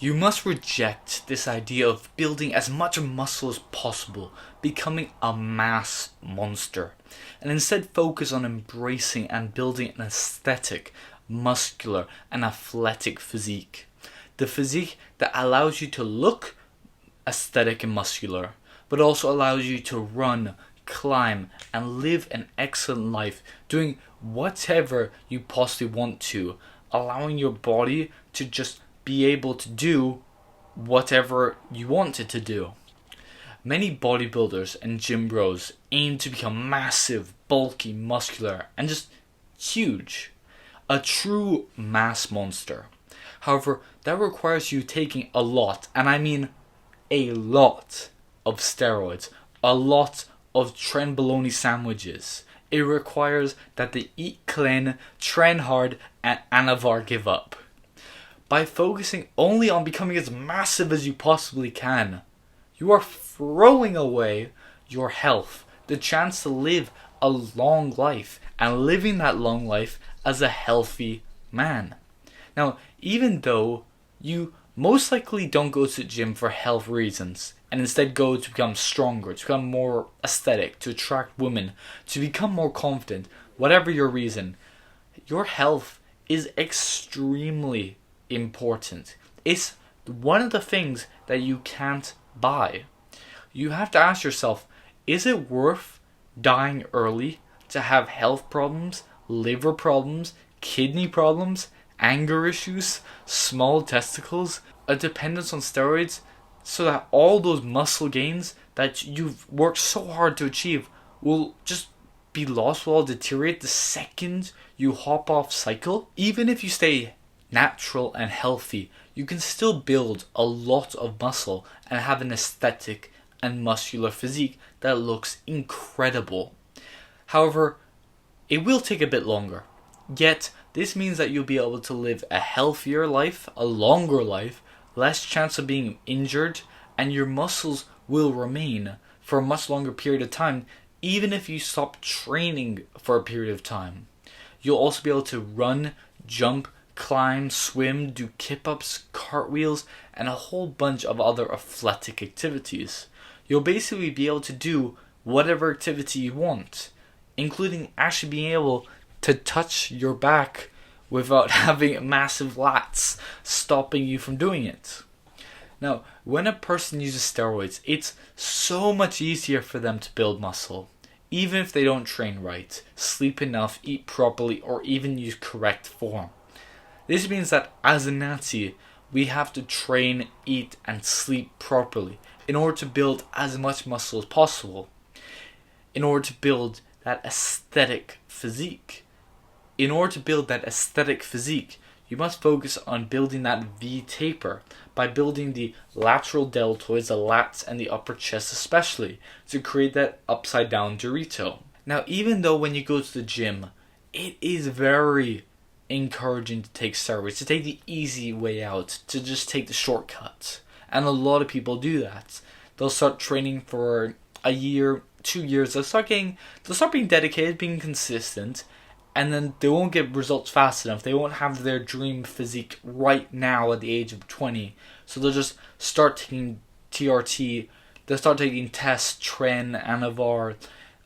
You must reject this idea of building as much muscle as possible, becoming a mass monster, and instead focus on embracing and building an aesthetic, muscular, and athletic physique. The physique that allows you to look aesthetic and muscular, but also allows you to run, climb, and live an excellent life, doing whatever you possibly want to, allowing your body to just be able to do whatever you want it to do. Many bodybuilders and gym bros aim to become massive, bulky, muscular, and just huge. A true mass monster. However, that requires you taking a lot, and I mean a lot, of steroids, a lot of trenbolone sandwiches. It requires that they eat clean, train hard, and never give up. By focusing only on becoming as massive as you possibly can, you are throwing away your health, the chance to live a long life, and living that long life as a healthy man. Now, even though you most likely don't go to the gym for health reasons, and instead go to become stronger, to become more aesthetic, to attract women, to become more confident, whatever your reason, your health is extremely important. It's one of the things that you can't buy. You have to ask yourself, is it worth dying early to have health problems, liver problems, kidney problems, anger issues, small testicles, a dependence on steroids, so that all those muscle gains that you've worked so hard to achieve will just be lost, will all deteriorate the second you hop off cycle? Even if you stay natural and healthy, you can still build a lot of muscle and have an aesthetic and muscular physique that looks incredible. However, it will take a bit longer. Yet, this means that you'll be able to live a healthier life, a longer life, less chance of being injured, and your muscles will remain for a much longer period of time, even if you stop training for a period of time. You'll also be able to run, jump, climb, swim, do kip-ups, cartwheels, and a whole bunch of other athletic activities. You'll basically be able to do whatever activity you want, including actually being able to touch your back without having massive lats stopping you from doing it. Now, when a person uses steroids, it's so much easier for them to build muscle, even if they don't train right, sleep enough, eat properly, or even use correct form. This means that as a Nazi, we have to train, eat, and sleep properly in order to build as much muscle as possible, in order to build that aesthetic physique. In order to build that aesthetic physique, you must focus on building that V taper by building the lateral deltoids, the lats, and the upper chest especially, to create that upside down Dorito. Now, even though when you go to the gym, it is very encouraging to take steroids, to take the easy way out, to just take the shortcut. And a lot of people do that. They'll start training for a year, 2 years, they'll start being dedicated, being consistent, and then they won't get results fast enough. They won't have their dream physique right now at the age of 20. So they'll just start taking TRT, they'll start taking tests, Tren, Anavar,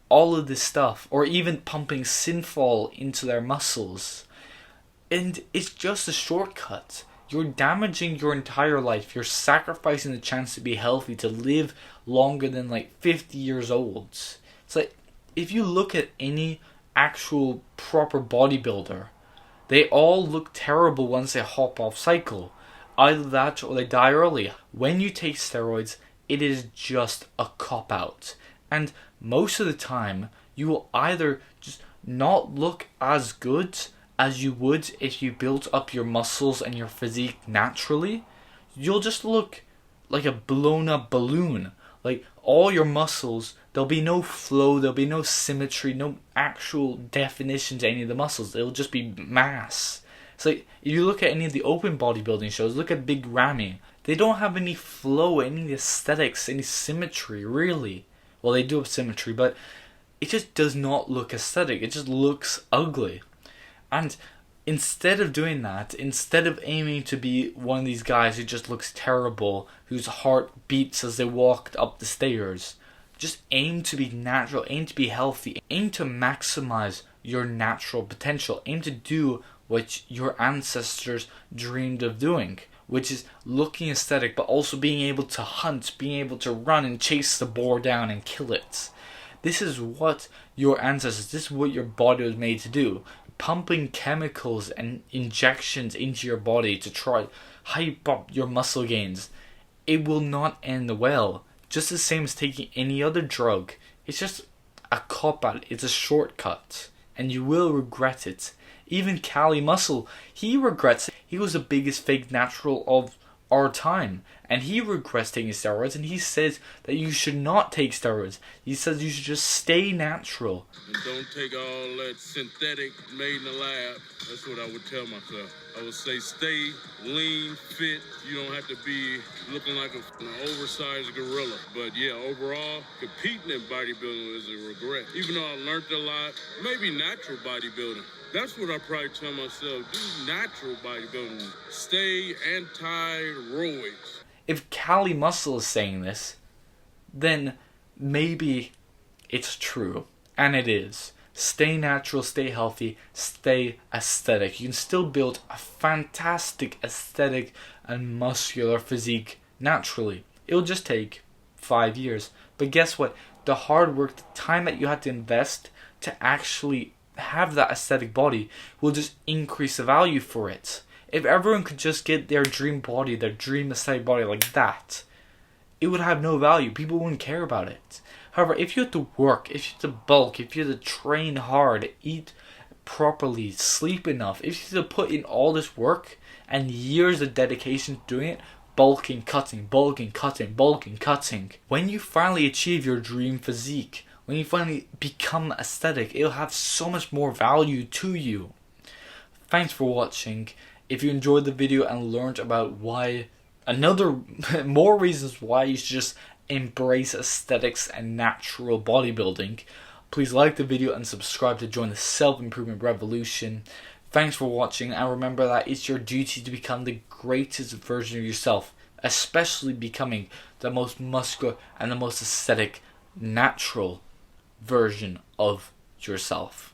all of this stuff, or even pumping Synthol into their muscles. And it's just a shortcut. You're damaging your entire life. You're sacrificing the chance to be healthy, to live longer than like 50 years old. It's like, if you look at any actual proper bodybuilder, they all look terrible once they hop off cycle. Either that or they die early. When you take steroids, it is just a cop-out. And most of the time, you will either just not look as good as you would if you built up your muscles and your physique naturally. You'll just look like a blown up balloon. Like, all your muscles, there'll be no flow, there'll be no symmetry, no actual definition to any of the muscles. It'll just be mass. It's like, if you look at any of the open bodybuilding shows, look at Big Ramy. They don't have any flow, any aesthetics, any symmetry, really. Well, they do have symmetry, but it just does not look aesthetic. It just looks ugly. And Instead of doing that, instead of aiming to be one of these guys who just looks terrible, whose heart beats as they walked up the stairs, just aim to be natural, aim to be healthy, aim to maximize your natural potential, aim to do what your ancestors dreamed of doing, which is looking aesthetic but also being able to hunt, being able to run and chase the boar down and kill it. This is what your ancestors, this is what your body was made to do. Pumping chemicals and injections into your body to try hype up your muscle gains, it will not end well. Just the same as taking any other drug. It's just a cop-out, it's a shortcut, and you will regret it. Even Cali Muscle, he regrets it. He was the biggest fake natural of our time, and he regrets taking steroids, and he says that you should not take steroids. He says you should just stay natural. And don't take all that synthetic made in the lab. That's what I would tell myself. I would say stay lean, fit. You don't have to be looking like an oversized gorilla. But yeah, overall, competing in bodybuilding is a regret. Even though I learned a lot, maybe natural bodybuilding. That's what I probably tell myself. Do natural bodybuilding. Stay anti-roids. If Cali Muscle is saying this, then maybe it's true. And it is. Stay natural, stay healthy, stay aesthetic. You can still build a fantastic aesthetic and muscular physique naturally. It'll just take 5 years. But guess what? The hard work, the time that you had to invest to actually have that aesthetic body will just increase the value for it. If everyone could just get their dream body, their dream aesthetic body like that, it would have no value. People wouldn't care about it. However, if you had to work, if you had to bulk, if you had to train hard, eat properly, sleep enough, if you had to put in all this work and years of dedication to doing it, bulking, cutting, when you finally achieve your dream physique, when you finally become aesthetic, it'll have so much more value to you. Thanks for watching. If you enjoyed the video and learned about why, more reasons why you should just embrace aesthetics and natural bodybuilding, please like the video and subscribe to join the self-improvement revolution. Thanks for watching, and remember that it's your duty to become the greatest version of yourself, especially becoming the most muscular and the most aesthetic, natural version of yourself.